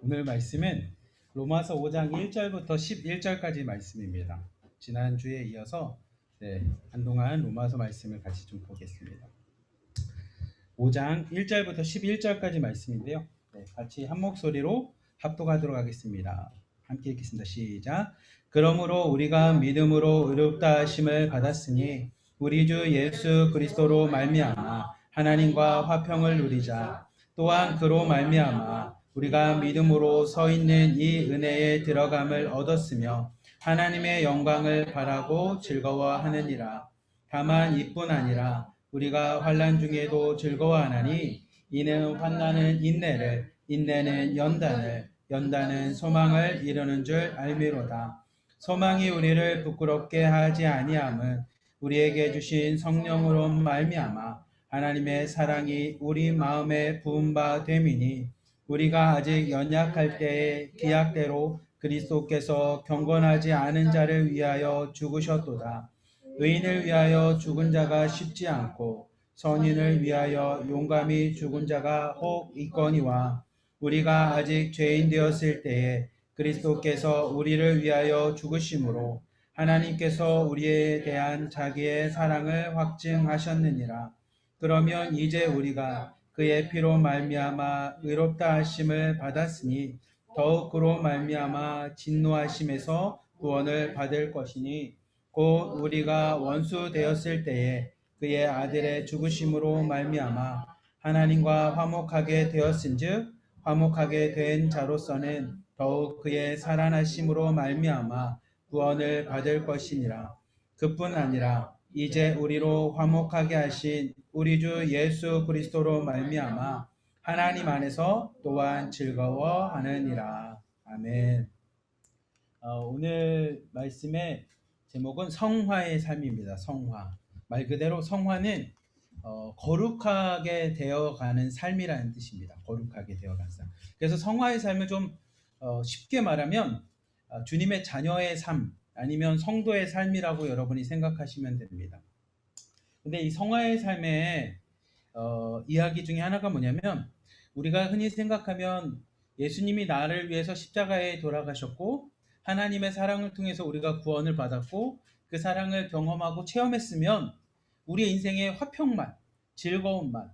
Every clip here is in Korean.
오늘 말씀은 로마서 5장 1절부터 11절까지 말씀입니다. 지난주에 이어서 한동안 로마서 말씀을 같이 좀 보겠습니다. 5장 1절부터 11절까지 말씀인데요. 같이 한 목소리로 합독하도록 하겠습니다. 함께 읽겠습니다. 시작. 그러므로 우리가 믿음으로 의롭다 하심을 받았으니 우리 주 예수 그리스도로 말미암아 하나님과 화평을 누리자. 또한 그로 말미암아 우리가 믿음으로 서 있는 이 은혜에 들어감을 얻었으며 하나님의 영광을 바라고 즐거워하느니라. 다만 이뿐 아니라 우리가 환난 중에도 즐거워하나니 이는 환난은 인내를, 인내는 연단을, 연단은 소망을 이루는 줄 알미로다. 소망이 우리를 부끄럽게 하지 아니함은 우리에게 주신 성령으로 말미암아 하나님의 사랑이 우리 마음에 부은 바 됨이니 우리가 아직 연약할 때에 기약대로 그리스도께서 경건하지 않은 자를 위하여 죽으셨도다. 의인을 위하여 죽은 자가 쉽지 않고 선인을 위하여 용감히 죽은 자가 혹 있거니와 우리가 아직 죄인 되었을 때에 그리스도께서 우리를 위하여 죽으심으로 하나님께서 우리에 대한 자기의 사랑을 확증하셨느니라. 그러면 이제 우리가 그의 피로 말미암아 의롭다 하심을 받았으니 더욱 그로 말미암아 진노하심에서 구원을 받을 것이니 곧 우리가 원수 되었을 때에 그의 아들의 죽으심으로 말미암아 하나님과 화목하게 되었은즉 화목하게 된 자로서는 더욱 그의 살아나심으로 말미암아 구원을 받을 것이니라. 그뿐 아니라 이제 우리로 화목하게 하신 우리 주 예수 그리스도로 말미암아 하나님 안에서 또한 즐거워하느니라. 아멘. 오늘 말씀의 제목은 성화의 삶입니다. 성화. 말 그대로 성화는 거룩하게 되어가는 삶이라는 뜻입니다. 거룩하게 되어가는 삶. 그래서 성화의 삶을 좀 쉽게 말하면 주님의 자녀의 삶 아니면 성도의 삶이라고 여러분이 생각하시면 됩니다. 근데 이 성화의 삶의 이야기 중에 하나가 뭐냐면 우리가 흔히 생각하면 예수님이 나를 위해서 십자가에 돌아가셨고 하나님의 사랑을 통해서 우리가 구원을 받았고 그 사랑을 경험하고 체험했으면 우리의 인생에 화평만, 즐거움만,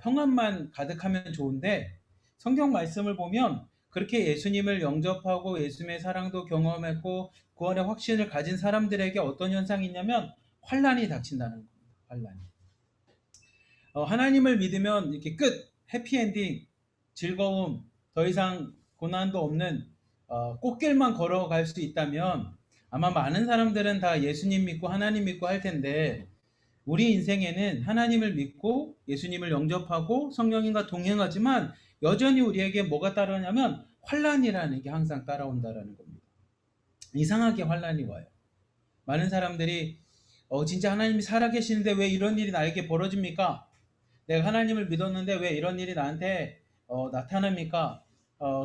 평안만 가득하면 좋은데 성경 말씀을 보면 그렇게 예수님을 영접하고 예수님의 사랑도 경험했고 구원의 확신을 가진 사람들에게 어떤 현상이 있냐면 환난이 닥친다는 겁니다. 환난이. 하나님을 믿으면 이렇게 끝, 해피엔딩, 즐거움, 더 이상 고난도 없는 꽃길만 걸어갈 수 있다면 아마 많은 사람들은 다 예수님 믿고 하나님 믿고 할 텐데 우리 인생에는 하나님을 믿고 예수님을 영접하고 성령님과 동행하지만 여전히 우리에게 뭐가 따라오냐면 환난이라는 게 항상 따라온다라는 겁니다. 이상하게 환난이 와요. 많은 사람들이 진짜 하나님이 살아계시는데 왜 이런 일이 나에게 벌어집니까? 내가 하나님을 믿었는데 왜 이런 일이 나한테 나타납니까?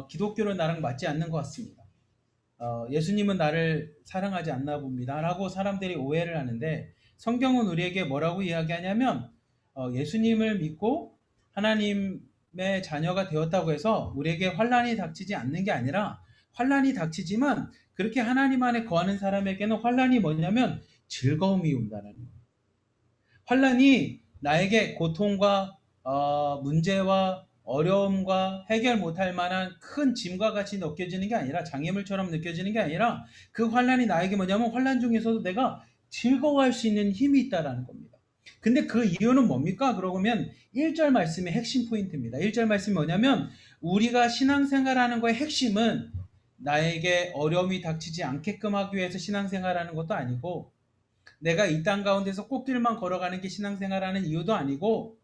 기독교는 나랑 맞지 않는 것 같습니다. 예수님은 나를 사랑하지 않나 봅니다. 라고 사람들이 오해를 하는데 성경은 우리에게 뭐라고 이야기하냐면 예수님을 믿고 하나님의 자녀가 되었다고 해서 우리에게 환난이 닥치지 않는 게 아니라 환난이 닥치지만 그렇게 하나님 안에 거하는 사람에게는 환난이 뭐냐면 즐거움이 온다는 거예요. 환난이 나에게 고통과 문제와 어려움과 해결 못할 만한 큰 짐과 같이 느껴지는 게 아니라 장애물처럼 느껴지는 게 아니라 그 환난이 나에게 뭐냐면 환난 중에서도 내가 즐거워할 수 있는 힘이 있다라는 겁니다. 근데 그 이유는 뭡니까? 그러면 1절 말씀의 핵심 포인트입니다. 1절 말씀이 뭐냐면 우리가 신앙생활하는 거의 핵심은 나에게 어려움이 닥치지 않게끔 하기 위해서 신앙생활하는 것도 아니고 내가 이 땅 가운데서 꽃길만 걸어가는 게 신앙생활하는 이유도 아니고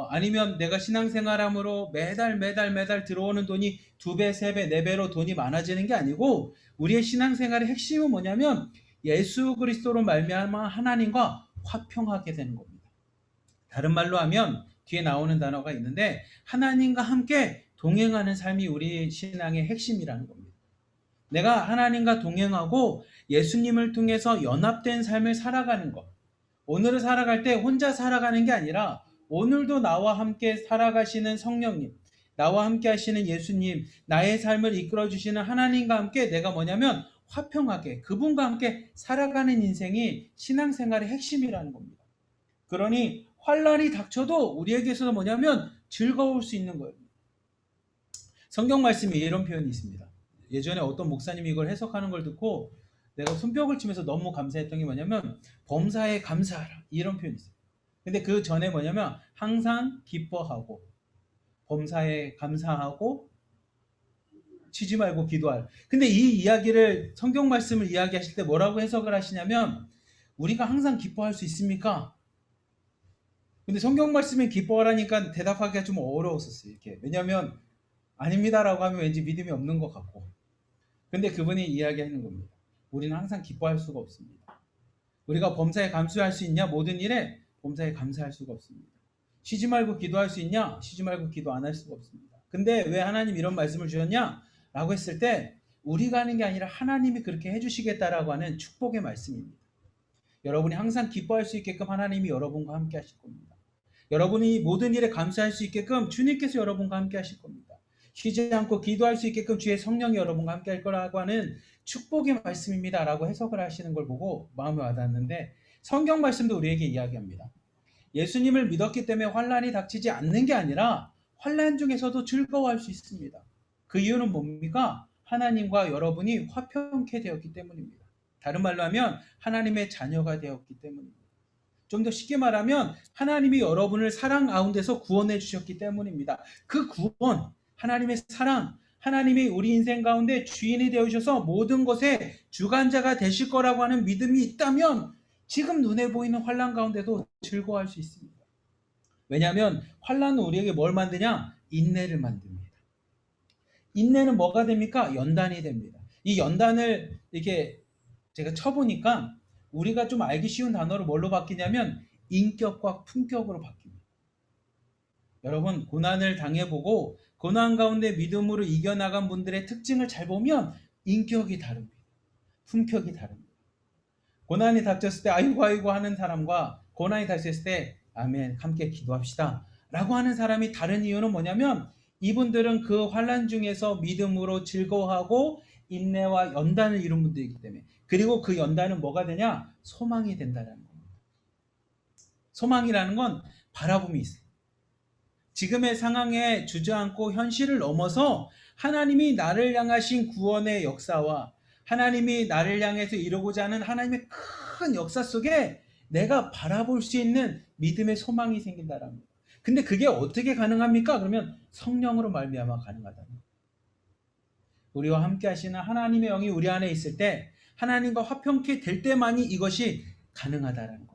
아니면 내가 신앙생활함으로 매달 들어오는 돈이 2배, 3배, 4배로 돈이 많아지는 게 아니고 우리의 신앙생활의 핵심은 뭐냐면 예수 그리스도로 말미암아 하나님과 화평하게 되는 겁니다. 다른 말로 하면 뒤에 나오는 단어가 있는데 하나님과 함께 동행하는 삶이 우리 신앙의 핵심이라는 겁니다. 내가 하나님과 동행하고 예수님을 통해서 연합된 삶을 살아가는 것. 오늘을 살아갈 때 혼자 살아가는 게 아니라 오늘도 나와 함께 살아가시는 성령님, 나와 함께 하시는 예수님, 나의 삶을 이끌어 주시는 하나님과 함께 내가 뭐냐면 화평하게 그분과 함께 살아가는 인생이 신앙생활의 핵심이라는 겁니다. 그러니 환란이 닥쳐도 우리에게서 뭐냐면 즐거울 수 있는 거예요. 성경 말씀에 이런 표현이 있습니다. 예전에 어떤 목사님이 이걸 해석하는 걸 듣고 내가 손뼉을 치면서 너무 감사했던 게 뭐냐면 범사에 감사하라 이런 표현이 있어요. 근데 그 전에 뭐냐면 항상 기뻐하고 범사에 감사하고 치지 말고 기도할. 근데 이 이야기를 성경 말씀을 이야기하실 때 뭐라고 해석을 하시냐면 우리가 항상 기뻐할 수 있습니까? 근데 성경 말씀에 기뻐하라니까 대답하기가 좀 어려웠었어요. 이렇게. 왜냐하면 아닙니다라고 하면 왠지 믿음이 없는 것 같고. 근데 그분이 이야기하는 겁니다. 우리는 항상 기뻐할 수가 없습니다. 우리가 범사에 감사할 수 있냐? 모든 일에 범사에 감사할 수가 없습니다. 쉬지 말고 기도할 수 있냐? 쉬지 말고 기도 안 할 수가 없습니다. 근데 왜 하나님 이런 말씀을 주셨냐? 라고 했을 때 우리가 하는 게 아니라 하나님이 그렇게 해주시겠다라고 하는 축복의 말씀입니다. 여러분이 항상 기뻐할 수 있게끔 하나님이 여러분과 함께 하실 겁니다. 여러분이 모든 일에 감사할 수 있게끔 주님께서 여러분과 함께 하실 겁니다. 쉬지 않고 기도할 수 있게끔 주의 성령이 여러분과 함께 할 거라고 하는 축복의 말씀입니다 라고 해석을 하시는 걸 보고 마음에 와닿았는데 성경 말씀도 우리에게 이야기합니다. 예수님을 믿었기 때문에 환란이 닥치지 않는 게 아니라 환란 중에서도 즐거워할 수 있습니다. 그 이유는 뭡니까? 하나님과 여러분이 화평케 되었기 때문입니다. 다른 말로 하면 하나님의 자녀가 되었기 때문입니다. 좀 더 쉽게 말하면 하나님이 여러분을 사랑 가운데서 구원해 주셨기 때문입니다. 그 구원, 하나님의 사랑, 하나님이 우리 인생 가운데 주인이 되어주셔서 모든 것에 주관자가 되실 거라고 하는 믿음이 있다면 지금 눈에 보이는 환란 가운데도 즐거워할 수 있습니다. 왜냐하면 환란은 우리에게 뭘 만드냐? 인내를 만듭니다. 인내는 뭐가 됩니까? 연단이 됩니다. 이 연단을 이렇게 제가 쳐보니까 우리가 좀 알기 쉬운 단어로 뭘로 바뀌냐면 인격과 품격으로 바뀝니다. 여러분 고난을 당해보고 고난 가운데 믿음으로 이겨나간 분들의 특징을 잘 보면 인격이 다릅니다. 품격이 다릅니다. 고난이 닥쳤을 때 아이고 하는 사람과 고난이 닥쳤을 때 아멘 함께 기도합시다 라고 하는 사람이 다른 이유는 뭐냐면 이분들은 그 환난 중에서 믿음으로 즐거워하고 인내와 연단을 이룬 분들이기 때문에 그리고 그 연단은 뭐가 되냐? 소망이 된다는 겁니다. 소망이라는 건 바라봄이 있어요. 지금의 상황에 주저앉고 현실을 넘어서 하나님이 나를 향하신 구원의 역사와 하나님이 나를 향해서 이루고자 하는 하나님의 큰 역사 속에 내가 바라볼 수 있는 믿음의 소망이 생긴다는 겁니다. 근데 그게 어떻게 가능합니까? 그러면 성령으로 말미암아 가능하다는 거예요. 우리와 함께 하시는 하나님의 영이 우리 안에 있을 때 하나님과 화평케 될 때만이 이것이 가능하다는 겁니다.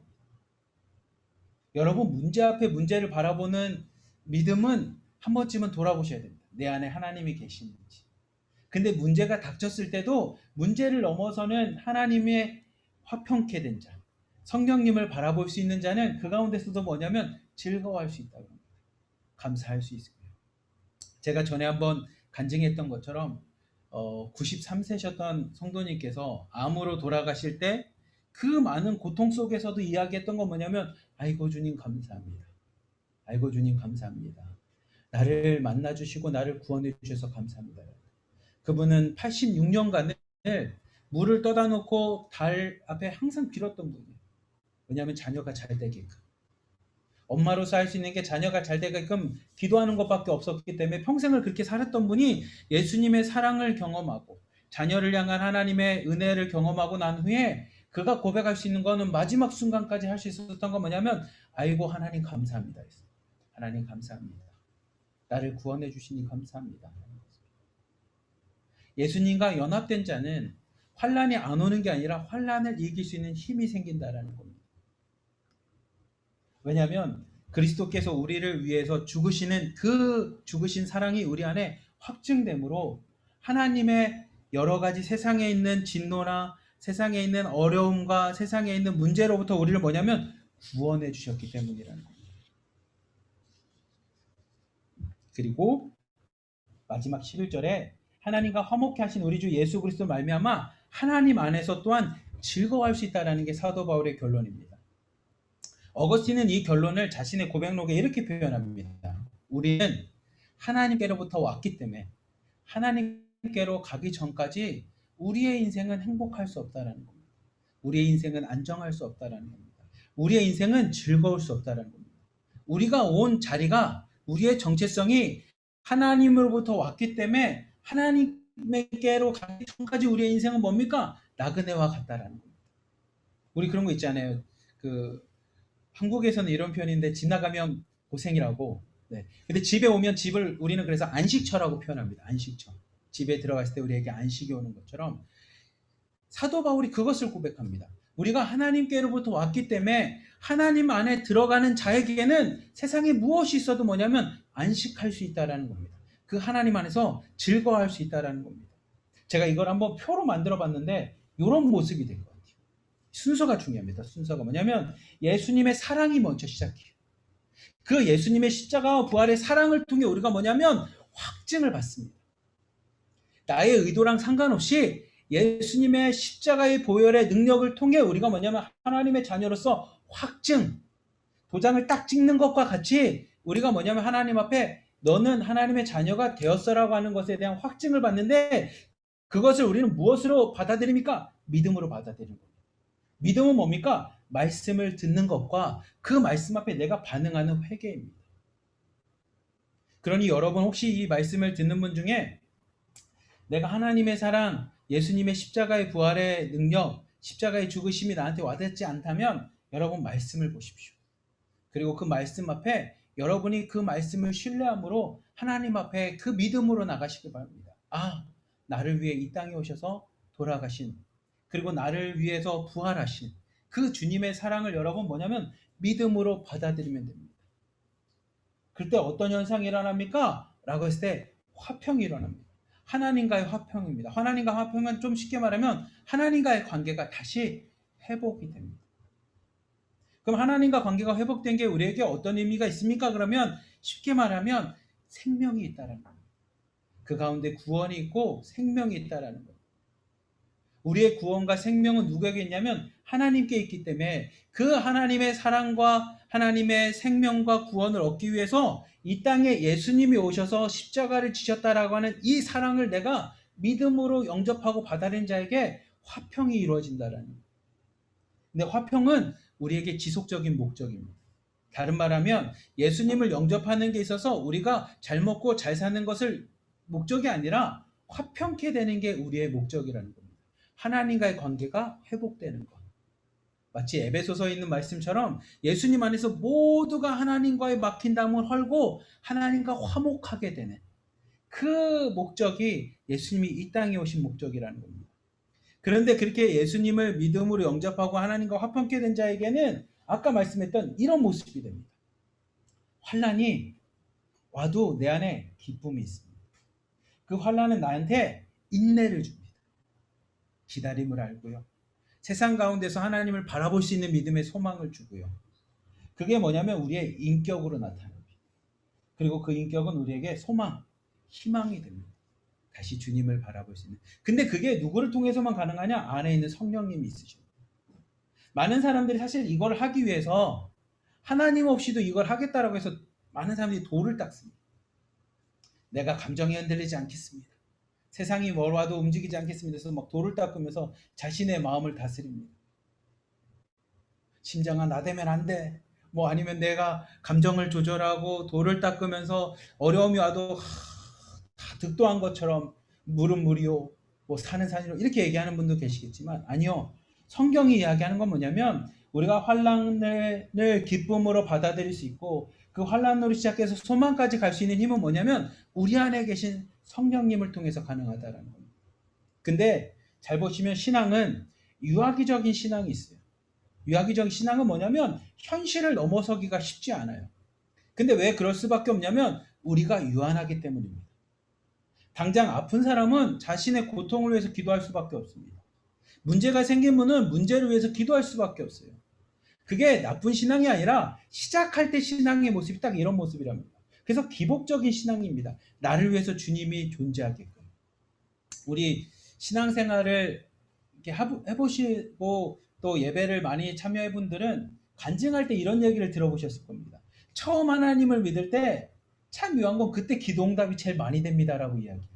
여러분 문제 앞에 문제를 바라보는 믿음은 한 번쯤은 돌아보셔야 됩니다. 내 안에 하나님이 계시는지. 근데 문제가 닥쳤을 때도 문제를 넘어서는 하나님의 화평케 된 자, 성령님을 바라볼 수 있는 자는 그 가운데서도 뭐냐면 즐거워할 수 있다고 합니다. 감사할 수 있어요. 제가 전에 한번 간증했던 것처럼 93세셨던 성도님께서 암으로 돌아가실 때 그 많은 고통 속에서도 이야기했던 건 뭐냐면 아이고 주님 감사합니다. 아이고 주님 감사합니다. 나를 만나주시고 나를 구원해 주셔서 감사합니다. 그분은 86년간을 물을 떠다 놓고 달 앞에 항상 빌었던 분이에요. 왜냐하면 자녀가 잘 되게끔. 엄마로서 할 수 있는 게 자녀가 잘 되게끔 기도하는 것밖에 없었기 때문에 평생을 그렇게 살았던 분이 예수님의 사랑을 경험하고 자녀를 향한 하나님의 은혜를 경험하고 난 후에 그가 고백할 수 있는 거는 마지막 순간까지 할 수 있었던 건 뭐냐면 아이고 하나님 감사합니다. 하나님 감사합니다. 나를 구원해 주시니 감사합니다. 예수님과 연합된 자는 환란이 안 오는 게 아니라 환란을 이길 수 있는 힘이 생긴다라는 겁니다. 왜냐하면 그리스도께서 우리를 위해서 죽으시는 그 죽으신 사랑이 우리 안에 확증됨으로 하나님의 여러 가지 세상에 있는 진노나 세상에 있는 어려움과 세상에 있는 문제로부터 우리를 뭐냐면 구원해 주셨기 때문이라는 겁니다. 그리고 마지막 11절에 하나님과 화목케 하신 우리 주 예수 그리스도 말미암아 하나님 안에서 또한 즐거워할 수 있다는 게 사도 바울의 결론입니다. 어거스틴은 이 결론을 자신의 고백록에 이렇게 표현합니다. 우리는 하나님께로부터 왔기 때문에 하나님께로 가기 전까지 우리의 인생은 행복할 수 없다라는 겁니다. 우리의 인생은 안정할 수 없다라는 겁니다. 우리의 인생은 즐거울 수 없다라는 겁니다. 우리가 온 자리가 우리의 정체성이 하나님으로부터 왔기 때문에 하나님께로 가기 전까지 우리의 인생은 뭡니까? 나그네와 같다라는 겁니다. 우리 그런 거 있잖아요. 그 한국에서는 이런 표현인데 집 나가면 고생이라고. 네. 근데 집에 오면 집을 우리는 그래서 안식처라고 표현합니다. 안식처. 집에 들어갔을 때 우리에게 안식이 오는 것처럼 사도 바울이 그것을 고백합니다. 우리가 하나님께로부터 왔기 때문에 하나님 안에 들어가는 자에게는 세상에 무엇이 있어도 뭐냐면 안식할 수 있다라는 겁니다. 그 하나님 안에서 즐거워할 수 있다라는 겁니다. 제가 이걸 한번 표로 만들어 봤는데 이런 모습이 될 것 같아요. 순서가 중요합니다. 순서가 뭐냐면 예수님의 사랑이 먼저 시작해요. 그 예수님의 십자가와 부활의 사랑을 통해 우리가 뭐냐면 확증을 받습니다. 나의 의도랑 상관없이 예수님의 십자가의 보혈의 능력을 통해 우리가 뭐냐면 하나님의 자녀로서 확증, 도장을 딱 찍는 것과 같이 우리가 뭐냐면 하나님 앞에 너는 하나님의 자녀가 되었어라고 하는 것에 대한 확증을 받는데 그것을 우리는 무엇으로 받아들입니까? 믿음으로 받아들이는 겁니다. 믿음은 뭡니까? 말씀을 듣는 것과 그 말씀 앞에 내가 반응하는 회개입니다. 그러니 여러분 혹시 이 말씀을 듣는 분 중에 내가 하나님의 사랑, 예수님의 십자가의 부활의 능력, 십자가의 죽으심이 나한테 와닿지 않다면 여러분 말씀을 보십시오. 그리고 그 말씀 앞에 여러분이 그 말씀을 신뢰함으로 하나님 앞에 그 믿음으로 나가시길 바랍니다. 아, 나를 위해 이 땅에 오셔서 돌아가신 그리고 나를 위해서 부활하신 그 주님의 사랑을 여러분 뭐냐면 믿음으로 받아들이면 됩니다. 그때 어떤 현상이 일어납니까? 라고 했을 때 화평이 일어납니다. 하나님과의 화평입니다. 하나님과 화평은 좀 쉽게 말하면 하나님과의 관계가 다시 회복이 됩니다. 그럼 하나님과 관계가 회복된 게 우리에게 어떤 의미가 있습니까? 그러면 쉽게 말하면 생명이 있다라는 겁니다. 그 가운데 구원이 있고 생명이 있다라는 겁니다. 우리의 구원과 생명은 누구에게 있냐면 하나님께 있기 때문에 그 하나님의 사랑과 하나님의 생명과 구원을 얻기 위해서 이 땅에 예수님이 오셔서 십자가를 지셨다라고 하는 이 사랑을 내가 믿음으로 영접하고 받아들인 자에게 화평이 이루어진다라는 거예요. 근데 화평은 우리에게 지속적인 목적입니다. 다른 말하면 예수님을 영접하는 게 있어서 우리가 잘 먹고 잘 사는 것을 목적이 아니라 화평케 되는 게 우리의 목적이라는 겁니다. 하나님과의 관계가 회복되는 것. 마치 에베소서에 있는 말씀처럼 예수님 안에서 모두가 하나님과의 막힌 담을 헐고 하나님과 화목하게 되는 그 목적이 예수님이 이 땅에 오신 목적이라는 겁니다. 그런데 그렇게 예수님을 믿음으로 영접하고 하나님과 화평케 된 자에게는 아까 말씀했던 이런 모습이 됩니다. 환난이 와도 내 안에 기쁨이 있습니다. 그 환난은 나한테 인내를 줍니다. 기다림을 알고요. 세상 가운데서 하나님을 바라볼 수 있는 믿음의 소망을 주고요. 그게 뭐냐면 우리의 인격으로 나타납니다. 그리고 그 인격은 우리에게 소망, 희망이 됩니다. 다시 주님을 바라볼 수 있는. 근데 그게 누구를 통해서만 가능하냐? 안에 있는 성령님이 있으십니다. 많은 사람들이 사실 이걸 하기 위해서 하나님 없이도 이걸 하겠다라고 해서 많은 사람들이 돌을 닦습니다. 내가 감정이 흔들리지 않겠습니다. 세상이 뭘 와도 움직이지 않겠습니다. 그래서 막 돌을 닦으면서 자신의 마음을 다스립니다. 심장아 나대면 안 돼. 뭐 아니면 내가 감정을 조절하고 돌을 닦으면서 어려움이 와도 다 득도한 것처럼 물은 물이요, 뭐 산은 산이요 이렇게 얘기하는 분도 계시겠지만 아니요. 성경이 이야기하는 건 뭐냐면 우리가 환난을 기쁨으로 받아들일 수 있고 그 환난으로 시작해서 소망까지 갈 수 있는 힘은 뭐냐면 우리 안에 계신 성령님을 통해서 가능하다라는 겁니다. 근데 잘 보시면 신앙은 유아기적인 신앙이 있어요. 유아기적인 신앙은 뭐냐면 현실을 넘어서기가 쉽지 않아요. 근데 왜 그럴 수밖에 없냐면 우리가 유한하기 때문입니다. 당장 아픈 사람은 자신의 고통을 위해서 기도할 수밖에 없습니다. 문제가 생긴 분은 문제를 위해서 기도할 수밖에 없어요. 그게 나쁜 신앙이 아니라 시작할 때 신앙의 모습이 딱 이런 모습이랍니다. 그래서 기복적인 신앙입니다. 나를 위해서 주님이 존재하게끔. 우리 신앙생활을 이렇게 해보시고 또 예배를 많이 참여해 분들은 간증할 때 이런 얘기를 들어보셨을 겁니다. 처음 하나님을 믿을 때 참 묘한 건 그때 기도응답이 제일 많이 됩니다라고 이야기해요.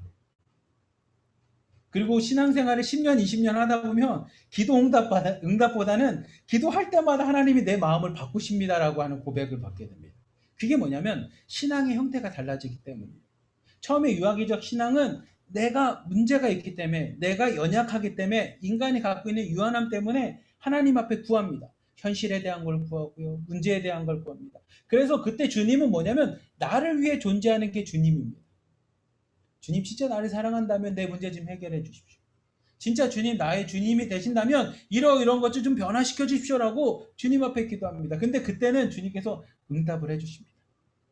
그리고 신앙생활을 10년, 20년 하다 보면 응답보다는 기도할 때마다 하나님이 내 마음을 바꾸십니다라고 하는 고백을 받게 됩니다. 그게 뭐냐면 신앙의 형태가 달라지기 때문이에요. 처음에 유아기적 신앙은 내가 문제가 있기 때문에, 내가 연약하기 때문에, 인간이 갖고 있는 유한함 때문에 하나님 앞에 구합니다. 현실에 대한 걸 구하고요, 문제에 대한 걸 구합니다. 그래서 그때 주님은 뭐냐면 나를 위해 존재하는 게 주님입니다. 주님 진짜 나를 사랑한다면 내 문제 좀 해결해 주십시오. 진짜 주님 나의 주님이 되신다면 이런 것 좀 변화시켜 주십시오라고 주님 앞에 기도합니다. 근데 그때는 주님께서 응답을 해주십니다.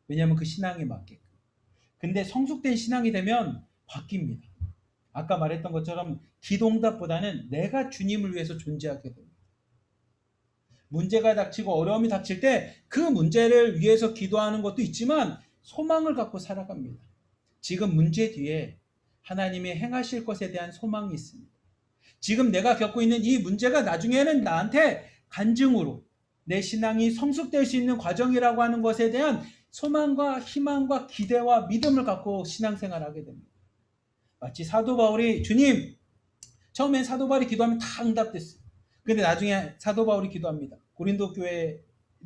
왜냐하면 그 신앙에 맞게끔. 근데 성숙된 신앙이 되면 바뀝니다. 아까 말했던 것처럼 기도응답보다는 내가 주님을 위해서 존재하게 됩니다. 문제가 닥치고 어려움이 닥칠 때 그 문제를 위해서 기도하는 것도 있지만 소망을 갖고 살아갑니다. 지금 문제 뒤에 하나님이 행하실 것에 대한 소망이 있습니다. 지금 내가 겪고 있는 이 문제가 나중에는 나한테 간증으로 내 신앙이 성숙될 수 있는 과정이라고 하는 것에 대한 소망과 희망과 기대와 믿음을 갖고 신앙생활하게 됩니다. 마치 사도 바울이 주님, 처음엔 사도 바울이 기도하면 다 응답됐어요. 근데 나중에 사도 바울이 기도합니다. 고린도 교회를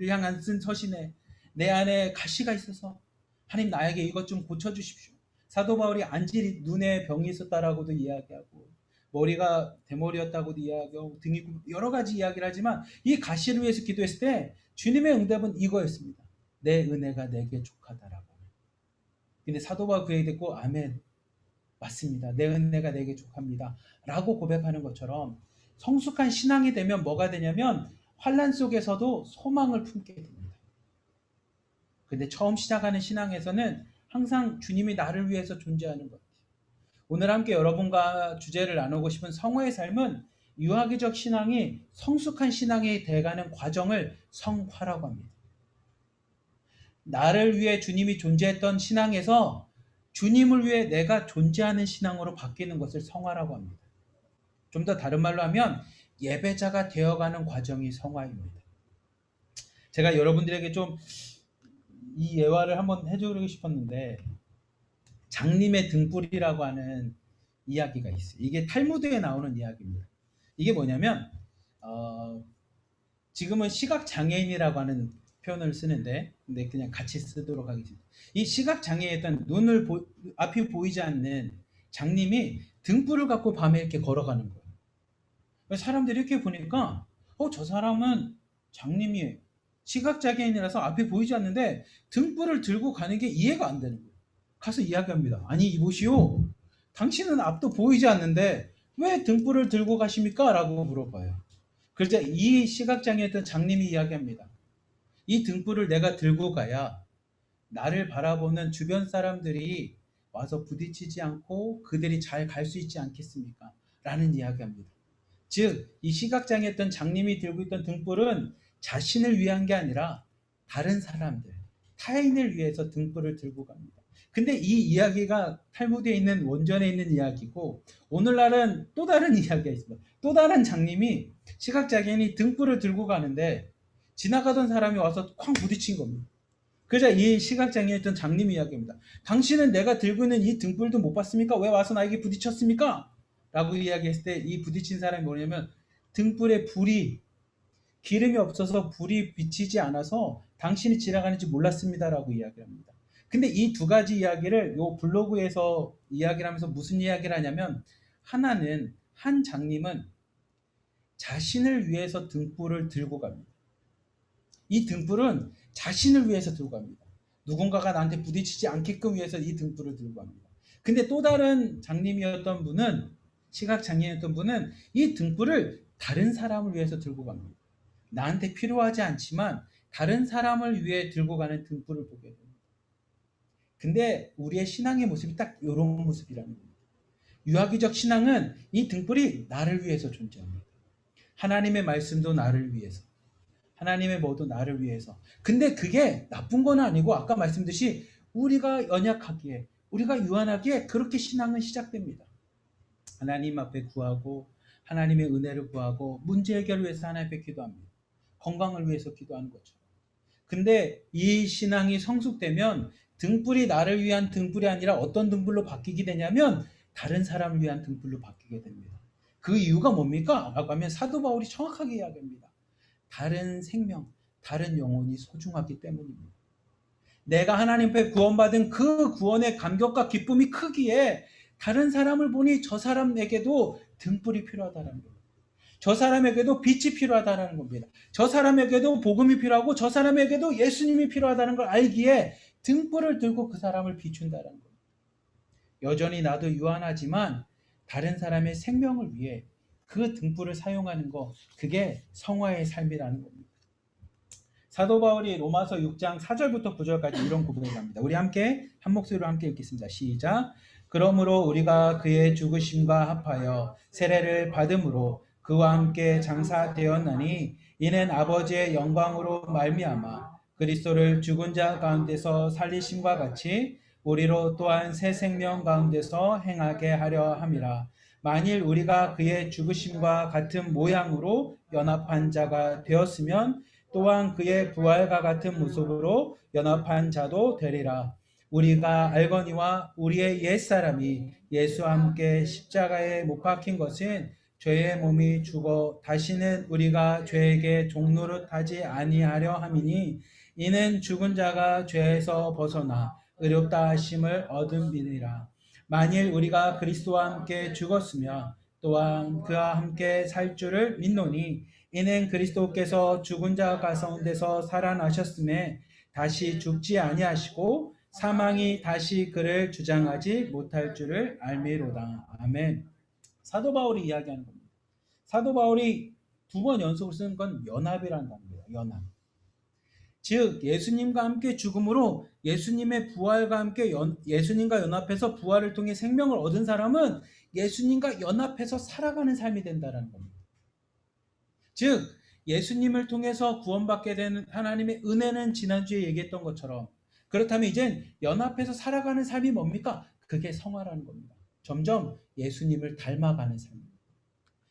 향한 쓴 서신에 내 안에 가시가 있어서 하나님 나에게 이것 좀 고쳐주십시오. 사도 바울이 안질 눈에 병이 있었다라고도 이야기하고 머리가 대머리였다고도 이야기하고 등이 여러 가지 이야기를 하지만 이 가시를 위해서 기도했을 때 주님의 응답은 이거였습니다. 내 은혜가 내게 족하다라고. 근데 사도 바울 그 얘기 듣고 아멘, 맞습니다. 내 은혜가 내게 족합니다. 라고 고백하는 것처럼 성숙한 신앙이 되면 뭐가 되냐면 환난 속에서도 소망을 품게 됩니다. 근데 처음 시작하는 신앙에서는 항상 주님이 나를 위해서 존재하는 것. 오늘 함께 여러분과 주제를 나누고 싶은 성화의 삶은 유아기적 신앙이 성숙한 신앙이 돼가는 과정을 성화라고 합니다. 나를 위해 주님이 존재했던 신앙에서 주님을 위해 내가 존재하는 신앙으로 바뀌는 것을 성화라고 합니다. 좀 더 다른 말로 하면 예배자가 되어가는 과정이 성화입니다. 제가 여러분들에게 좀 이 예화를 한번 해주고 싶었는데 장님의 등불이라고 하는 이야기가 있어요. 이게 탈무드에 나오는 이야기입니다. 이게 뭐냐면 지금은 시각장애인이라고 하는 표현을 쓰는데 근데 그냥 같이 쓰도록 하겠습니다. 이 시각장애였던 눈을 앞이 보이지 않는 장님이 등불을 갖고 밤에 이렇게 걸어가는 거예요. 사람들이 이렇게 보니까 저 사람은 장님이 시각장애인이라서 앞이 보이지 않는데 등불을 들고 가는 게 이해가 안 되는 거예요. 가서 이야기합니다. 아니 이보시오, 당신은 앞도 보이지 않는데 왜 등불을 들고 가십니까? 라고 물어봐요. 그러자 이 시각장애였던 장님이 이야기합니다. 이 등불을 내가 들고 가야 나를 바라보는 주변 사람들이 와서 부딪히지 않고 그들이 잘 갈 수 있지 않겠습니까? 라는 이야기합니다. 즉, 이 시각장애였던 장님이 들고 있던 등불은 자신을 위한 게 아니라 다른 사람들, 타인을 위해서 등불을 들고 갑니다. 근데 이 이야기가 탈무드에 있는 원전에 있는 이야기고 오늘날은 또 다른 이야기가 있습니다. 또 다른 장님이 시각장애인이 등불을 들고 가는데 지나가던 사람이 와서 쾅 부딪힌 겁니다. 그러자 이 시각장애였던 장님이 이야기합니다. 당신은 내가 들고 있는 이 등불도 못 봤습니까? 왜 와서 나에게 부딪혔습니까? 라고 이야기했을 때 이 부딪힌 사람이 뭐냐면 등불에 불이 기름이 없어서 불이 비치지 않아서 당신이 지나가는지 몰랐습니다라고 이야기를 합니다. 근데 이 두 가지 이야기를 요 블로그에서 이야기를 하면서 무슨 이야기를 하냐면 하나는 한 장님은 자신을 위해서 등불을 들고 갑니다. 이 등불은 자신을 위해서 들고 갑니다. 누군가가 나한테 부딪히지 않게끔 위해서 이 등불을 들고 갑니다. 근데 또 다른 장님이었던 분은 시각장애였던 분은 이 등불을 다른 사람을 위해서 들고 갑니다. 나한테 필요하지 않지만 다른 사람을 위해 들고 가는 등불을 보게 됩니다. 근데 우리의 신앙의 모습이 딱 이런 모습이라는 겁니다. 유아기적 신앙은 이 등불이 나를 위해서 존재합니다. 하나님의 말씀도 나를 위해서, 하나님의 뭐도 나를 위해서. 근데 그게 나쁜 건 아니고 아까 말씀드렸듯이 우리가 연약하기에, 우리가 유한하기에 그렇게 신앙은 시작됩니다. 하나님 앞에 구하고 하나님의 은혜를 구하고 문제 해결을 위해서 하나님 앞에 기도합니다. 건강을 위해서 기도하는 것처럼. 근데 이 신앙이 성숙되면 등불이 나를 위한 등불이 아니라 어떤 등불로 바뀌게 되냐면 다른 사람을 위한 등불로 바뀌게 됩니다. 그 이유가 뭡니까? 라고 하면 사도 바울이 정확하게 이야기합니다. 다른 생명, 다른 영혼이 소중하기 때문입니다. 내가 하나님 앞에 구원받은 그 구원의 감격과 기쁨이 크기에 다른 사람을 보니 저 사람에게도 등불이 필요하다는 겁니다. 저 사람에게도 빛이 필요하다는 겁니다. 저 사람에게도 복음이 필요하고 저 사람에게도 예수님이 필요하다는 걸 알기에 등불을 들고 그 사람을 비춘다는 겁니다. 여전히 나도 유한하지만 다른 사람의 생명을 위해 그 등불을 사용하는 거, 그게 성화의 삶이라는 겁니다. 사도 바울이 로마서 6장 4절부터 9절까지 이런 고백을 합니다. 우리 함께 한 목소리로 함께 읽겠습니다. 시작. 그러므로 우리가 그의 죽으심과 합하여 세례를 받음으로 그와 함께 장사되었나니 이는 아버지의 영광으로 말미암아 그리스도를 죽은 자 가운데서 살리심과 같이 우리로 또한 새 생명 가운데서 행하게 하려 함이라. 만일 우리가 그의 죽으심과 같은 모양으로 연합한 자가 되었으면 또한 그의 부활과 같은 모습으로 연합한 자도 되리라. 우리가 알거니와 우리의 옛사람이 예수와 함께 십자가에 못 박힌 것은 죄의 몸이 죽어 다시는 우리가 죄에게 종노릇하지 아니하려 함이니 이는 죽은 자가 죄에서 벗어나 의롭다 하심을 얻음이니라. 만일 우리가 그리스도와 함께 죽었으면 또한 그와 함께 살 줄을 믿노니 이는 그리스도께서 죽은 자 가운데서 살아나셨음에 다시 죽지 아니하시고 사망이 다시 그를 주장하지 못할 줄을 알미로다. 아멘. 사도 바울이 이야기하는 겁니다. 사도 바울이 두 번 연속으로 쓴 건 연합이라는 겁니다. 연합. 즉 예수님과 함께 죽음으로 예수님의 부활과 함께 예수님과 연합해서 부활을 통해 생명을 얻은 사람은 예수님과 연합해서 살아가는 삶이 된다는 겁니다. 즉 예수님을 통해서 구원받게 되는 하나님의 은혜는 지난주에 얘기했던 것처럼, 그렇다면 이젠 연합해서 살아가는 삶이 뭡니까? 그게 성화라는 겁니다. 점점 예수님을 닮아가는 삶입니다.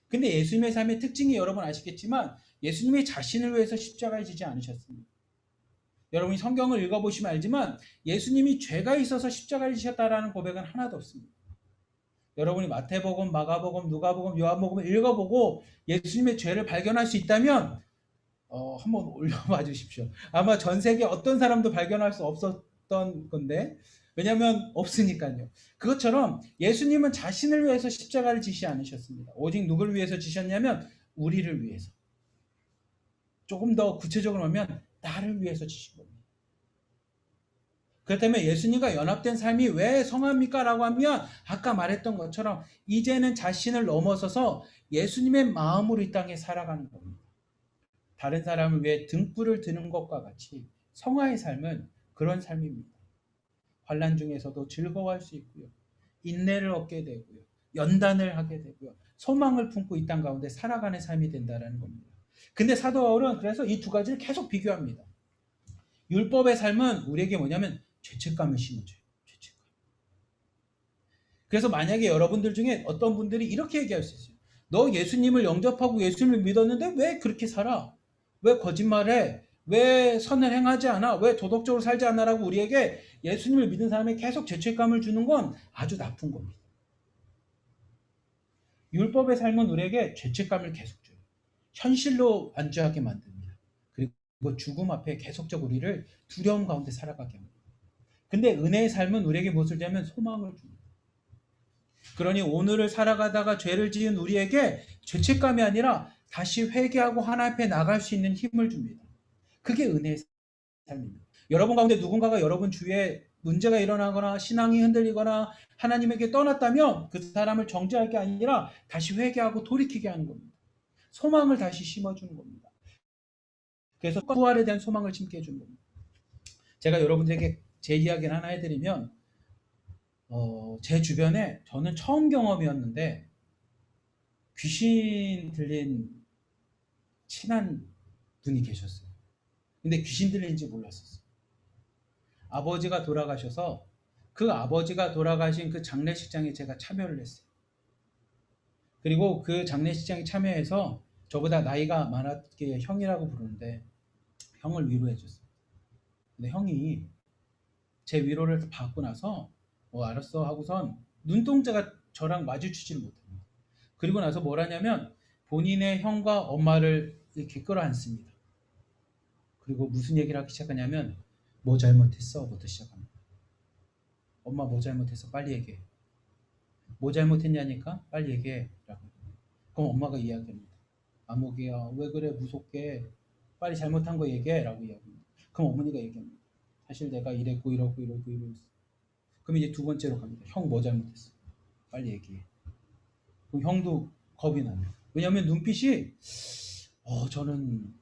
근데 예수님의 삶의 특징이 여러분 아시겠지만 예수님의 자신을 위해서 십자가에 지지 않으셨습니다. 여러분이 성경을 읽어보시면 알지만 예수님이 죄가 있어서 십자가를 지셨다라는 고백은 하나도 없습니다. 여러분이 마태복음, 마가복음, 누가복음, 요한복음을 읽어보고 예수님의 죄를 발견할 수 있다면 한번 올려봐 주십시오. 아마 전 세계 어떤 사람도 발견할 수 없었던 건데, 왜냐하면 없으니까요. 그것처럼 예수님은 자신을 위해서 십자가를 지시 않으셨습니다. 오직 누구를 위해서 지셨냐면 우리를 위해서. 조금 더 구체적으로 하면 나를 위해서 지신 겁니다. 그렇다면 예수님과 연합된 삶이 왜 성화입니까? 라고 하면 아까 말했던 것처럼 이제는 자신을 넘어서서 예수님의 마음으로 이 땅에 살아가는 겁니다. 다른 사람을 위해 등불을 드는 것과 같이 성화의 삶은 그런 삶입니다. 환난 중에서도 즐거워할 수 있고요. 인내를 얻게 되고요. 연단을 하게 되고요. 소망을 품고 이 땅 가운데 살아가는 삶이 된다는 겁니다. 근데 사도 바울은 그래서 이 두 가지를 계속 비교합니다. 율법의 삶은 우리에게 뭐냐면 죄책감을 심어줘요. 죄책감. 그래서 만약에 여러분들 중에 어떤 분들이 이렇게 얘기할 수 있어요. 너 예수님을 영접하고 예수님을 믿었는데 왜 그렇게 살아? 왜 거짓말해? 왜 선을 행하지 않아? 왜 도덕적으로 살지 않아? 라고 우리에게 예수님을 믿은 사람이 계속 죄책감을 주는 건 아주 나쁜 겁니다. 율법의 삶은 우리에게 죄책감을 계속 줘요. 현실로 안주하게 만듭니다. 그리고 죽음 앞에 계속적으로 우리를 두려움 가운데 살아가게 합니다. 근데 은혜의 삶은 우리에게 무엇을 주냐면 소망을 줍니다. 그러니 오늘을 살아가다가 죄를 지은 우리에게 죄책감이 아니라 다시 회개하고 하나님 앞에 나갈 수 있는 힘을 줍니다. 그게 은혜의 삶입니다. 여러분 가운데 누군가가 여러분 주위에 문제가 일어나거나 신앙이 흔들리거나 하나님에게 떠났다면 그 사람을 정죄할 게 아니라 다시 회개하고 돌이키게 하는 겁니다. 소망을 다시 심어주는 겁니다. 그래서 부활에 대한 소망을 심게 해주는 겁니다. 제가 여러분들에게 제 이야기를 하나 해드리면 제 주변에 저는 처음 경험이었는데 귀신 들린 친한 분이 계셨어요. 근데 귀신 들린지 몰랐었어요. 아버지가 돌아가셔서 그 아버지가 돌아가신 그 장례식장에 제가 참여를 했어요. 그리고 그 장례식장에 참여해서 저보다 나이가 많았기에 형이라고 부르는데 형을 위로해 줬어요. 근데 형이 제 위로를 받고 나서 알았어 하고선 눈동자가 저랑 마주치지를 못합니다. 그리고 나서 뭘 하냐면 본인의 형과 엄마를 이렇게 끌어안습니다. 그리고 무슨 얘기를 하기 시작하냐면 뭐 잘못했어? 부터 시작합니다. 엄마 뭐 잘못했어? 빨리 얘기해. 뭐 잘못했냐니까? 빨리 얘기해. 라고. 그럼 엄마가 이야기합니다. 아목이야 왜 그래 무섭게 빨리 잘못한 거 얘기해 라고 이야기합니다. 그럼 어머니가 얘기합니다. 사실 내가 이랬고 이러고 이러고 이러고. 그럼 이제 두 번째로 갑니다. 형 뭐 잘못했어? 빨리 얘기해. 그럼 형도 겁이 나요. 왜냐하면 눈빛이 저는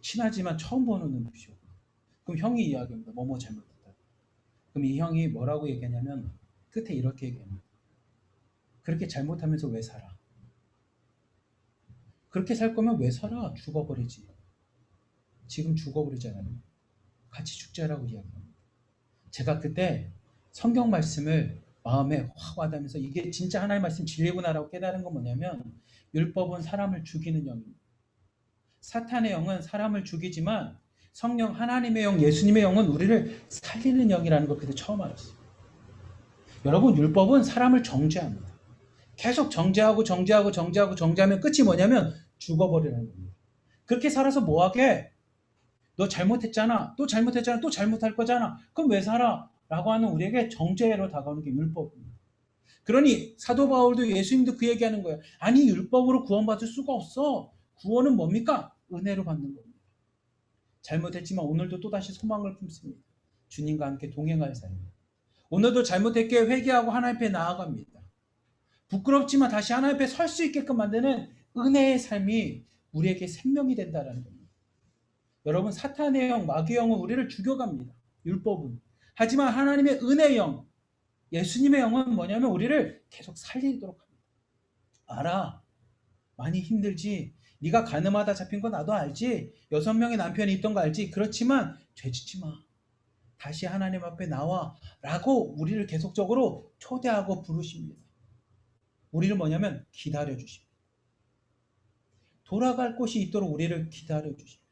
친하지만 처음 보는 눈빛이요. 그럼 형이 이야기합니다. 뭐뭐 잘못했다. 그럼 이 형이 뭐라고 얘기하냐면 끝에 이렇게 얘기합니다. 그렇게 잘못하면서 왜 살아? 그렇게 살 거면 왜 살아? 죽어버리지. 지금 죽어버리잖아요. 같이 죽자라고 이야기합니다. 제가 그때 성경 말씀을 마음에 확 와닿으면서 이게 진짜 하나님의 말씀 진리구나라고 깨달은 건 뭐냐면 율법은 사람을 죽이는 영입니다. 사탄의 영은 사람을 죽이지만 성령 하나님의 영 예수님의 영은 우리를 살리는 영이라는 걸 그때 처음 알았어요. 여러분 율법은 사람을 정죄합니다. 계속 정죄하면 끝이 뭐냐면 죽어버리는 겁니다. 그렇게 살아서 뭐하게? 너 잘못했잖아. 또 잘못했잖아. 또 잘못할 거잖아. 그럼 왜 살아? 라고 하는 우리에게 정죄로 다가오는 게 율법입니다. 그러니 사도 바울도 예수님도 그 얘기하는 거예요. 아니 율법으로 구원받을 수가 없어. 구원은 뭡니까? 은혜로 받는 겁니다. 잘못했지만 오늘도 또다시 소망을 품습니다. 주님과 함께 동행할 삶. 오늘도 잘못했기에 회개하고 하나님 앞에 나아갑니다. 부끄럽지만 다시 하나님 앞에 설 수 있게끔 만드는 은혜의 삶이 우리에게 생명이 된다는 겁니다. 여러분 사탄의 영, 마귀의 영은 우리를 죽여갑니다. 율법은. 하지만 하나님의 은혜의 영, 예수님의 영은 뭐냐면 우리를 계속 살리도록 합니다. 알아. 많이 힘들지. 네가 가늠하다 잡힌 거 나도 알지. 6명의 남편이 있던 거 알지. 그렇지만 죄짓지 마. 다시 하나님 앞에 나와. 라고 우리를 계속적으로 초대하고 부르십니다. 우리를 뭐냐면 기다려 주십니다. 돌아갈 곳이 있도록 우리를 기다려 주십니다.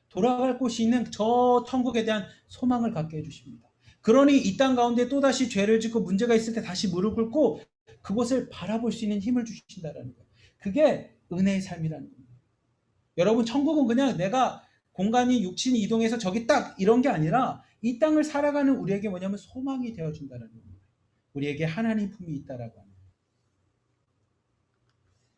돌아갈 곳이 있는 저 천국에 대한 소망을 갖게 해주십니다. 그러니 이 땅 가운데 또다시 죄를 짓고 문제가 있을 때 다시 무릎 꿇고 그곳을 바라볼 수 있는 힘을 주신다는 거예요. 그게 은혜의 삶이라는 겁니다. 여러분 천국은 그냥 내가 공간이 육신이 이동해서 저기 딱 이런 게 아니라 이 땅을 살아가는 우리에게 뭐냐면 소망이 되어준다는 겁니다. 우리에게 하나님 품이 있다라고 합니다.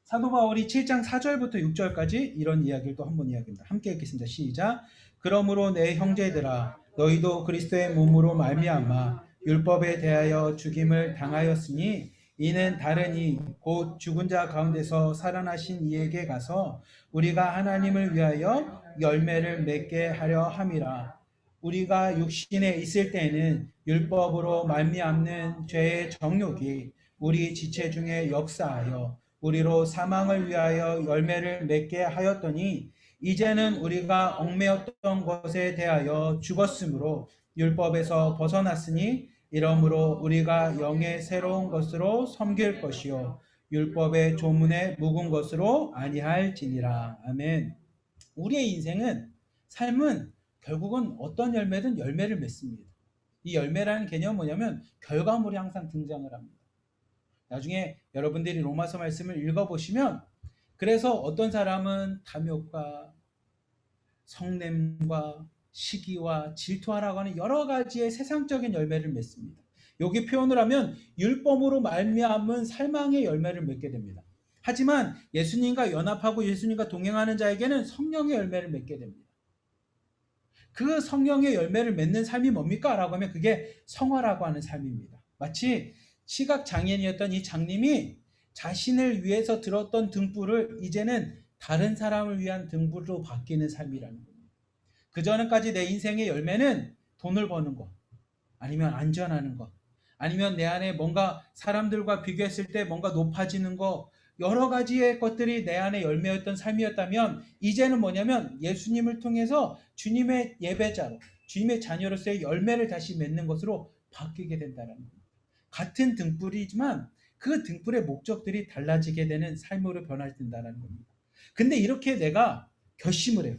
사도 바울이 7장 4절부터 6절까지 이런 이야기를 또 한번 이야기합니다. 함께 읽겠습니다. 시작. 그러므로 내 형제들아 너희도 그리스도의 몸으로 말미암아 율법에 대하여 죽임을 당하였으니 이는 다른 이 곧 죽은 자 가운데서 살아나신 이에게 가서 우리가 하나님을 위하여 열매를 맺게 하려 함이라. 우리가 육신에 있을 때에는 율법으로 말미암는 죄의 정욕이 우리 지체 중에 역사하여 우리로 사망을 위하여 열매를 맺게 하였더니 이제는 우리가 얽매였던 것에 대하여 죽었으므로 율법에서 벗어났으니 이러므로 우리가 영의 새로운 것으로 섬길 것이요 율법의 조문에 묵은 것으로 아니할지니라. 아멘. 우리의 인생은 삶은 결국은 어떤 열매든 열매를 맺습니다. 이 열매라는 개념은 뭐냐면 결과물이 항상 등장을 합니다. 나중에 여러분들이 로마서 말씀을 읽어보시면 그래서 어떤 사람은 탐욕과 성냄과 시기와 질투하라고 하는 여러 가지의 세상적인 열매를 맺습니다. 여기 표현을 하면 율법으로 말미암은 살망의 열매를 맺게 됩니다. 하지만 예수님과 연합하고 예수님과 동행하는 자에게는 성령의 열매를 맺게 됩니다. 그 성령의 열매를 맺는 삶이 뭡니까? 라고 하면 그게 성화라고 하는 삶입니다. 마치 시각장애인이었던 이 장님이 자신을 위해서 들었던 등불을 이제는 다른 사람을 위한 등불로 바뀌는 삶이라는 겁니다. 그전까지 내 인생의 열매는 돈을 버는 것, 아니면 안전하는 것, 아니면 내 안에 뭔가 사람들과 비교했을 때 뭔가 높아지는 것, 여러 가지의 것들이 내 안에 열매였던 삶이었다면 이제는 뭐냐면 예수님을 통해서 주님의 예배자로, 주님의 자녀로서의 열매를 다시 맺는 것으로 바뀌게 된다는 겁니다. 같은 등불이지만 그 등불의 목적들이 달라지게 되는 삶으로 변화된다는 겁니다. 근데 이렇게 내가 결심을 해요.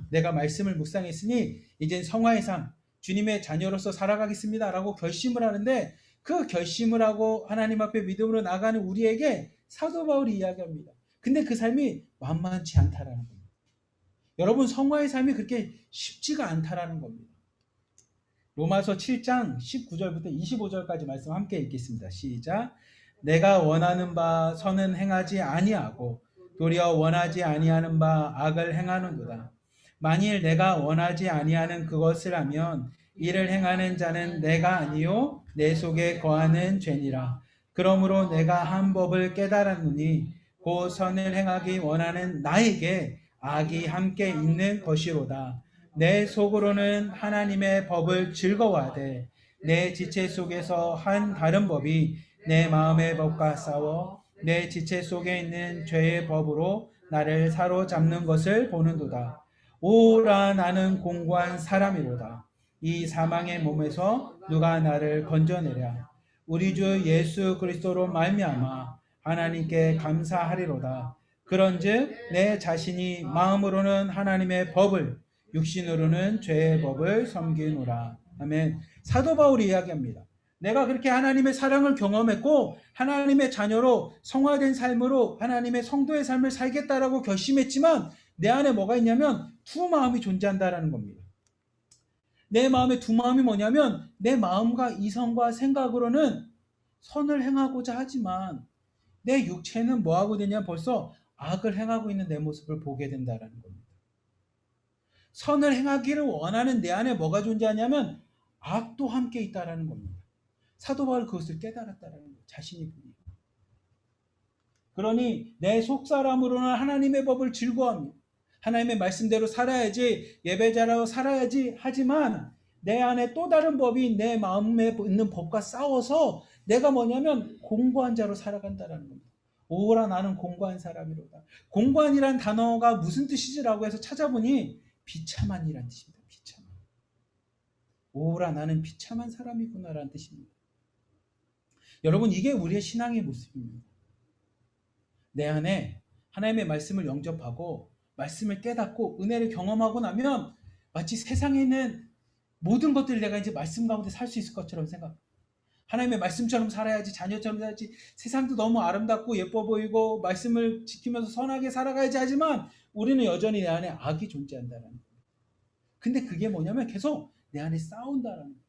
내가 말씀을 묵상했으니 이젠 성화의 삶, 주님의 자녀로서 살아가겠습니다 라고 결심을 하는데, 그 결심을 하고 하나님 앞에 믿음으로 나가는 우리에게 사도 바울이 이야기합니다. 근데 그 삶이 만만치 않다라는 겁니다. 여러분, 성화의 삶이 그렇게 쉽지가 않다라는 겁니다. 로마서 7장 19절부터 25절까지 말씀 함께 읽겠습니다. 시작. 내가 원하는 바 선은 행하지 아니하고 도리어 원하지 아니하는 바 악을 행하는도다. 만일 내가 원하지 아니하는 그것을 하면 이를 행하는 자는 내가 아니요 내 속에 거하는 죄니라. 그러므로 내가 한 법을 깨달았노니 곧 선을 행하기 원하는 나에게 악이 함께 있는 것이로다. 내 속으로는 하나님의 법을 즐거워하되 내 지체 속에서 한 다른 법이 내 마음의 법과 싸워 내 지체 속에 있는 죄의 법으로 나를 사로잡는 것을 보는도다. 오라 나는 공고한 사람이로다. 이 사망의 몸에서 누가 나를 건져내랴. 우리 주 예수 그리스도로 말미암아 하나님께 감사하리로다. 그런즉 내 자신이 마음으로는 하나님의 법을 육신으로는 죄의 법을 섬기노라. 아멘. 사도 바울이 이야기합니다. 내가 그렇게 하나님의 사랑을 경험했고 하나님의 자녀로 성화된 삶으로 하나님의 성도의 삶을 살겠다라고 결심했지만 내 안에 뭐가 있냐면 두 마음이 존재한다라는 겁니다. 내 마음에 두 마음이 뭐냐면 내 마음과 이성과 생각으로는 선을 행하고자 하지만 내 육체는 뭐하고 되냐, 벌써 악을 행하고 있는 내 모습을 보게 된다라는 겁니다. 선을 행하기를 원하는 내 안에 뭐가 존재하냐면 악도 함께 있다라는 겁니다. 사도 바울 그것을 깨달았다라는 거예요. 자신이 보니. 그러니 내 속사람으로는 하나님의 법을 즐거워하며 하나님의 말씀대로 살아야지, 예배자로 살아야지 하지만 내 안에 또 다른 법이 내 마음에 있는 법과 싸워서 내가 뭐냐면 공고한 자로 살아간다라는 겁니다. 오라 나는 공고한 사람이로다. 공고한이란 단어가 무슨 뜻이지라고 해서 찾아보니 비참한이란 뜻입니다. 비참한. 오라 나는 비참한 사람이구나라는 뜻입니다. 여러분, 이게 우리의 신앙의 모습입니다. 내 안에 하나님의 말씀을 영접하고 말씀을 깨닫고 은혜를 경험하고 나면 마치 세상에 있는 모든 것들을 내가 이제 말씀 가운데 살 수 있을 것처럼 생각합니다. 하나님의 말씀처럼 살아야지, 자녀처럼 살아야지, 세상도 너무 아름답고 예뻐 보이고 말씀을 지키면서 선하게 살아가야지 하지만 우리는 여전히 내 안에 악이 존재한다는 거예요. 근데 그게 뭐냐면 계속 내 안에 싸운다라는 거예요.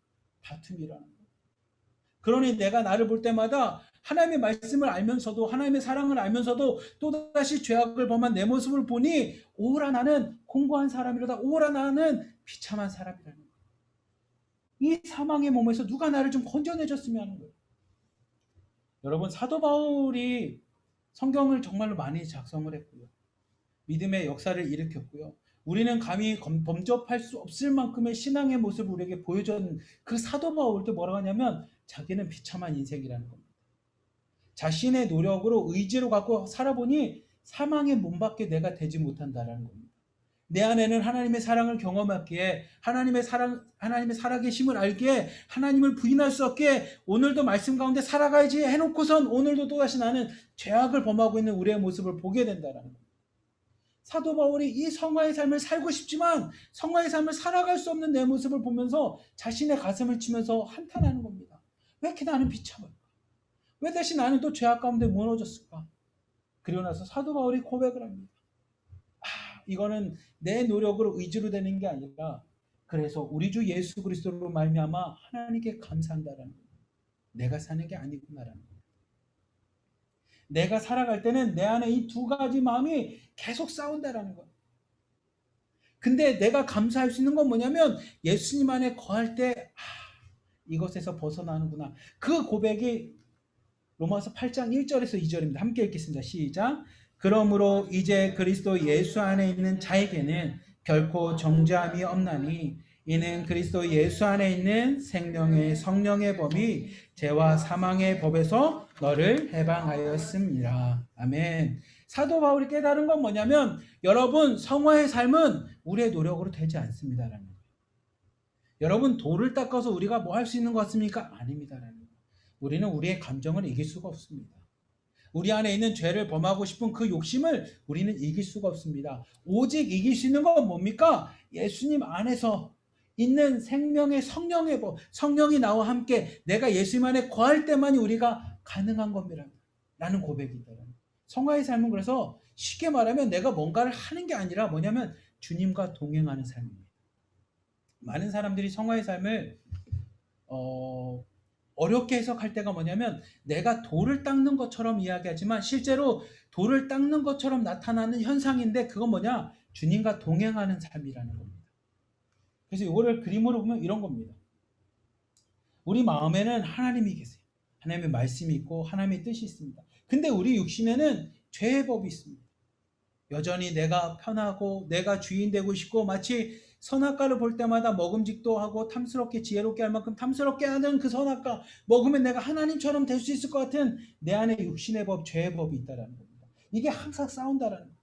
다툼이라는 거예요. 그러니 내가 나를 볼 때마다 하나님의 말씀을 알면서도 하나님의 사랑을 알면서도 또다시 죄악을 범한 내 모습을 보니 오라 나는 공고한 사람이로다. 오라 나는 비참한 사람이라는 거예요. 이 사망의 몸에서 누가 나를 좀 건져내줬으면 하는 거예요. 여러분, 사도 바울이 성경을 정말로 많이 작성을 했고요. 믿음의 역사를 일으켰고요. 우리는 감히 범접할 수 없을 만큼의 신앙의 모습을 우리에게 보여준 그 사도 바울도 뭐라고 하냐면 자기는 비참한 인생이라는 겁니다. 자신의 노력으로 의지로 갖고 살아보니 사망의 몸밖에 내가 되지 못한다라는 겁니다. 내 안에는 하나님의 사랑을 경험하기에 하나님의 살아계심을 알기에 하나님을 부인할 수 없기에 오늘도 말씀 가운데 살아가야지 해놓고선 오늘도 또다시 나는 죄악을 범하고 있는 우리의 모습을 보게 된다는 겁니다. 사도 바울이 이 성화의 삶을 살고 싶지만 성화의 삶을 살아갈 수 없는 내 모습을 보면서 자신의 가슴을 치면서 한탄하는 겁니다. 왜 이렇게 나는 비참할까? 왜 다시 나는 또 죄악 가운데 무너졌을까? 그리고 나서 사도 바울이 고백을 합니다. 이거는 내 노력으로 의지로 되는 게 아니라 그래서 우리 주 예수 그리스도로 말미암아 하나님께 감사한다라는 거예요. 내가 사는 게 아니구나라는 거예요. 내가 살아갈 때는 내 안에 이 두 가지 마음이 계속 싸운다라는 거예요. 근데 내가 감사할 수 있는 건 뭐냐면 예수님 안에 거할 때 이것에서 벗어나는구나. 그 고백이 로마서 8장 1절에서 2절입니다. 함께 읽겠습니다. 시작. 그러므로 이제 그리스도 예수 안에 있는 자에게는 결코 정죄함이 없나니 이는 그리스도 예수 안에 있는 생명의 성령의 법이 죄와 사망의 법에서 너를 해방하였습니다. 아멘. 사도 바울이 깨달은 건 뭐냐면 여러분, 성화의 삶은 우리의 노력으로 되지 않습니다라는 거예요. 여러분, 돌을 닦아서 우리가 뭐 할 수 있는 것 같습니까? 아닙니다라는 거예요. 우리는 우리의 감정을 이길 수가 없습니다. 우리 안에 있는 죄를 범하고 싶은 그 욕심을 우리는 이길 수가 없습니다. 오직 이길 수 있는 건 뭡니까? 예수님 안에서 있는 생명의 성령의 법, 성령이 나와 함께 내가 예수님 안에 거할 때만이 우리가 가능한 겁니다. 라는 고백이다. 성화의 삶은 그래서 쉽게 말하면 내가 뭔가를 하는 게 아니라 뭐냐면 주님과 동행하는 삶입니다. 많은 사람들이 성화의 삶을 어렵게 해석할 때가 뭐냐면 내가 돌을 닦는 것처럼 이야기하지만 실제로 돌을 닦는 것처럼 나타나는 현상인데 그건 뭐냐? 주님과 동행하는 삶이라는 겁니다. 그래서 이거를 그림으로 보면 이런 겁니다. 우리 마음에는 하나님이 계세요. 하나님의 말씀이 있고 하나님의 뜻이 있습니다. 근데 우리 육신에는 죄의 법이 있습니다. 여전히 내가 편하고 내가 주인 되고 싶고 마치 선악과를 볼 때마다 먹음직도 하고 탐스럽게 지혜롭게 할 만큼 탐스럽게 하는 그 선악과 먹으면 내가 하나님처럼 될 수 있을 것 같은 내 안에 육신의 법, 죄의 법이 있다라는 겁니다. 이게 항상 싸운다라는 겁니다.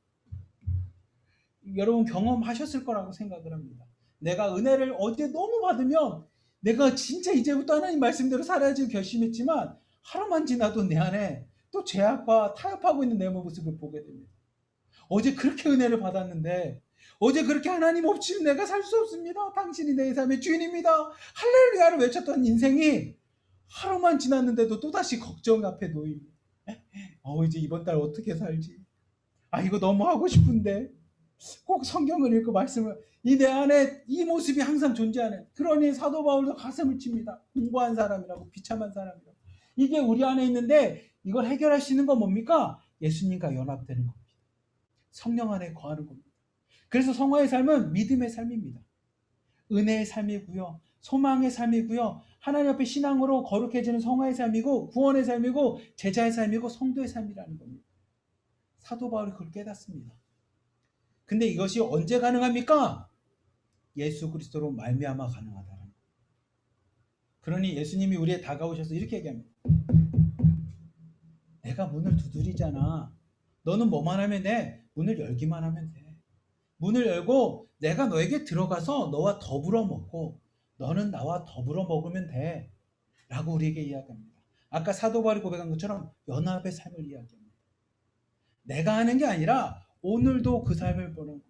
여러분 경험하셨을 거라고 생각을 합니다. 내가 은혜를 어제 너무 받으면 내가 진짜 이제부터 하나님 말씀대로 살아야지 결심했지만 하루만 지나도 내 안에 또 죄악과 타협하고 있는 내 모습을 보게 됩니다. 어제 그렇게 은혜를 받았는데 어제 그렇게 하나님 없이는 내가 살 수 없습니다. 당신이 내 삶의 주인입니다. 할렐루야를 외쳤던 인생이 하루만 지났는데도 또다시 걱정 앞에 놓입니다. 이제 이번 달 어떻게 살지? 이거 너무 하고 싶은데 꼭 성경을 읽고 말씀을 이 내 안에 이 모습이 항상 존재하는 그러니 사도 바울도 가슴을 칩니다. 공부한 사람이라고 비참한 사람이라고 이게 우리 안에 있는데 이걸 해결할 수 있는 건 뭡니까? 예수님과 연합되는 겁니다. 성령 안에 거하는 겁니다. 그래서 성화의 삶은 믿음의 삶입니다. 은혜의 삶이고요. 소망의 삶이고요. 하나님 앞에 신앙으로 거룩해지는 성화의 삶이고 구원의 삶이고 제자의 삶이고 성도의 삶이라는 겁니다. 사도 바울이 그걸 깨닫습니다. 근데 이것이 언제 가능합니까? 예수 그리스도로 말미암아 가능하다는 거예요. 그러니 예수님이 우리에 다가오셔서 이렇게 얘기합니다. 내가 문을 두드리잖아. 너는 뭐만 하면 돼? 문을 열기만 하면 돼. 문을 열고 내가 너에게 들어가서 너와 더불어 먹고 너는 나와 더불어 먹으면 돼. 라고 우리에게 이야기합니다. 아까 사도 바울이 고백한 것처럼 연합의 삶을 이야기합니다. 내가 하는 게 아니라 오늘도 그 삶을 보는 겁니다.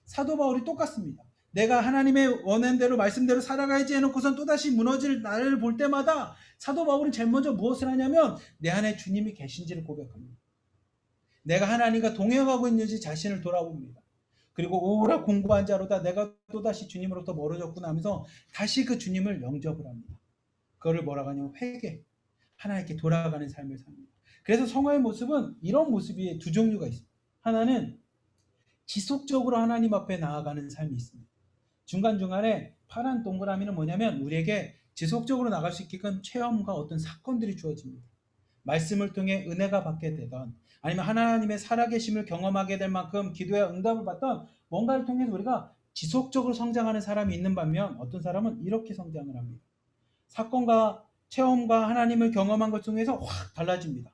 사도 바울이 똑같습니다. 내가 하나님의 원한대로 말씀대로 살아가야지 해놓고선 또다시 무너질 나를 볼 때마다 사도 바울은 제일 먼저 무엇을 하냐면 내 안에 주님이 계신지를 고백합니다. 내가 하나님과 동행하고 있는지 자신을 돌아봅니다. 그리고 오라 공부한 자로다 내가 또다시 주님으로부터 멀어졌구나 하면서 다시 그 주님을 영접을 합니다. 그거를 뭐라고 하냐면 회개, 하나님께 돌아가는 삶을 삽니다. 그래서 성화의 모습은 이런 모습이 두 종류가 있습니다. 하나는 지속적으로 하나님 앞에 나아가는 삶이 있습니다. 중간중간에 파란 동그라미는 뭐냐면 우리에게 지속적으로 나갈 수 있게끔 체험과 어떤 사건들이 주어집니다. 말씀을 통해 은혜가 받게 되던 아니면 하나님의 살아계심을 경험하게 될 만큼 기도에 응답을 받던 뭔가를 통해서 우리가 지속적으로 성장하는 사람이 있는 반면 어떤 사람은 이렇게 성장을 합니다. 사건과 체험과 하나님을 경험한 것 중에서 확 달라집니다.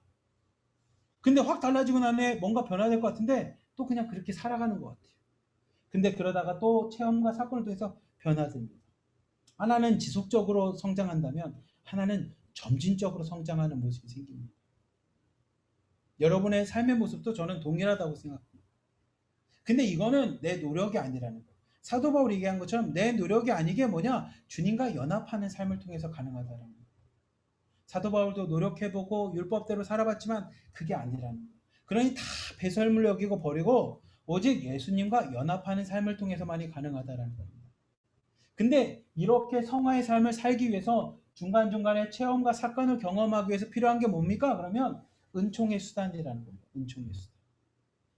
근데 확 달라지고 나면 뭔가 변화될 것 같은데 또 그냥 그렇게 살아가는 것 같아요. 근데 그러다가 또 체험과 사건을 통해서 변화됩니다. 하나는 지속적으로 성장한다면 하나는 점진적으로 성장하는 모습이 생깁니다. 여러분의 삶의 모습도 저는 동일하다고 생각합니다. 근데 이거는 내 노력이 아니라는 거예요. 사도 바울이 얘기한 것처럼 내 노력이 아니게 뭐냐? 주님과 연합하는 삶을 통해서 가능하다는 거예요. 사도 바울도 노력해보고 율법대로 살아봤지만 그게 아니라는 거예요. 그러니 다 배설물 여기고 버리고 오직 예수님과 연합하는 삶을 통해서만이 가능하다는 겁니다. 근데 이렇게 성화의 삶을 살기 위해서 중간중간에 체험과 사건을 경험하기 위해서 필요한 게 뭡니까? 그러면 은총의 수단이라는 겁니다. 은총의 수단.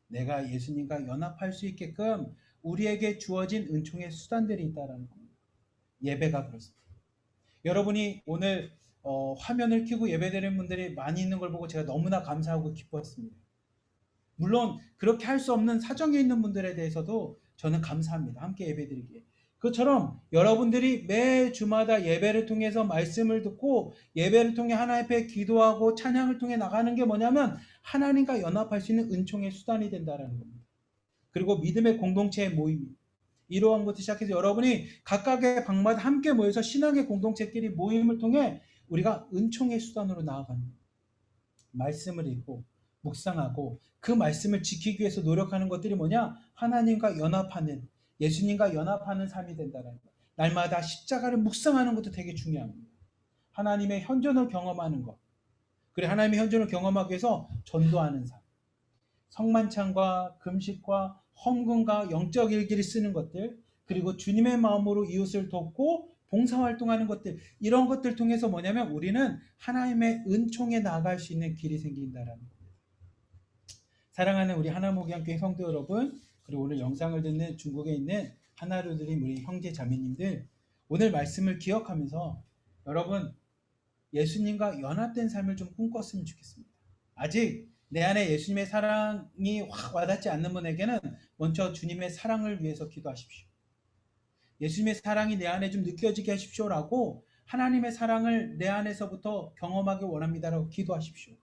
내가 예수님과 연합할 수 있게끔 우리에게 주어진 은총의 수단들이 있다는 겁니다. 예배가 그렇습니다. 여러분이 오늘 화면을 켜고 예배드리는 분들이 많이 있는 걸 보고 제가 너무나 감사하고 기뻤습니다. 물론 그렇게 할 수 없는 사정에 있는 분들에 대해서도 저는 감사합니다. 함께 예배드리기에. 그것처럼 여러분들이 매 주마다 예배를 통해서 말씀을 듣고 예배를 통해 하나님 앞에 기도하고 찬양을 통해 나가는 게 뭐냐면 하나님과 연합할 수 있는 은총의 수단이 된다는 겁니다. 그리고 믿음의 공동체의 모임. 이러한 것부터 시작해서 여러분이 각각의 방마다 함께 모여서 신앙의 공동체끼리 모임을 통해 우리가 은총의 수단으로 나아가는 겁니다. 말씀을 읽고 묵상하고 그 말씀을 지키기 위해서 노력하는 것들이 뭐냐? 하나님과 연합하는, 예수님과 연합하는 삶이 된다는 것. 날마다 십자가를 묵상하는 것도 되게 중요합니다. 하나님의 현존을 경험하는 것. 그리고 하나님의 현존을 경험하기 위해서 전도하는 삶. 성만찬과 금식과 헌금과 영적 일기를 쓰는 것들, 그리고 주님의 마음으로 이웃을 돕고 봉사활동하는 것들, 이런 것들 통해서 뭐냐면 우리는 하나님의 은총에 나아갈 수 있는 길이 생긴다라는 겁니다. 사랑하는 우리 하나목양교회 성도 여러분, 그리고 오늘 영상을 듣는 중국에 있는 하나로 드린 우리 형제 자매님들, 오늘 말씀을 기억하면서 여러분 예수님과 연합된 삶을 좀 꿈꿨으면 좋겠습니다. 아직 내 안에 예수님의 사랑이 확 와닿지 않는 분에게는 먼저 주님의 사랑을 위해서 기도하십시오. 예수님의 사랑이 내 안에 좀 느껴지게 하십시오라고 하나님의 사랑을 내 안에서부터 경험하기 원합니다라고 기도하십시오.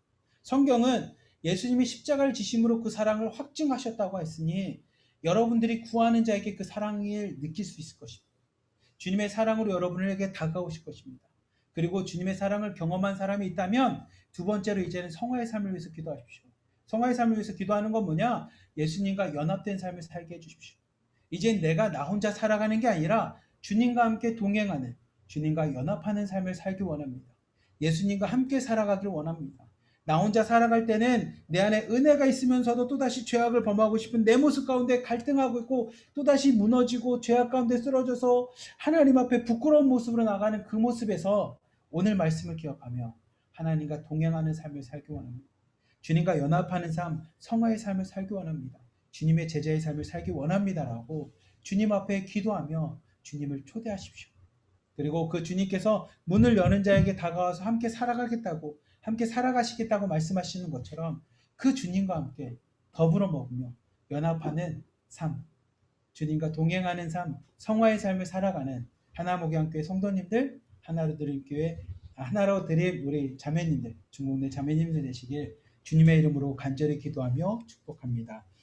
성경은 예수님이 십자가를 지심으로 그 사랑을 확증하셨다고 했으니 여러분들이 구하는 자에게 그 사랑을 느낄 수 있을 것입니다. 주님의 사랑으로 여러분에게 다가오실 것입니다. 그리고 주님의 사랑을 경험한 사람이 있다면 두 번째로 이제는 성화의 삶을 위해서 기도하십시오. 성화의 삶을 위해서 기도하는 건 뭐냐? 예수님과 연합된 삶을 살게 해주십시오. 이제 내가 나 혼자 살아가는 게 아니라 주님과 함께 동행하는, 주님과 연합하는 삶을 살기 원합니다. 예수님과 함께 살아가길 원합니다. 나 혼자 살아갈 때는 내 안에 은혜가 있으면서도 또다시 죄악을 범하고 싶은 내 모습 가운데 갈등하고 있고 또다시 무너지고 죄악 가운데 쓰러져서 하나님 앞에 부끄러운 모습으로 나가는 그 모습에서 오늘 말씀을 기억하며 하나님과 동행하는 삶을 살기 원합니다. 주님과 연합하는 삶, 성화의 삶을 살기 원합니다. 주님의 제자의 삶을 살기 원합니다라고 주님 앞에 기도하며 주님을 초대하십시오. 그리고 그 주님께서 문을 여는 자에게 다가와서 함께 살아가겠다고, 함께 살아가시겠다고 말씀하시는 것처럼 그 주님과 함께 더불어 먹으며 연합하는 삶, 주님과 동행하는 삶, 성화의 삶을 살아가는 하나목양교회 성도님들, 하나로 드릴 우리 자매님들, 중국 내 자매님들 되시길 주님의 이름으로 간절히 기도하며 축복합니다.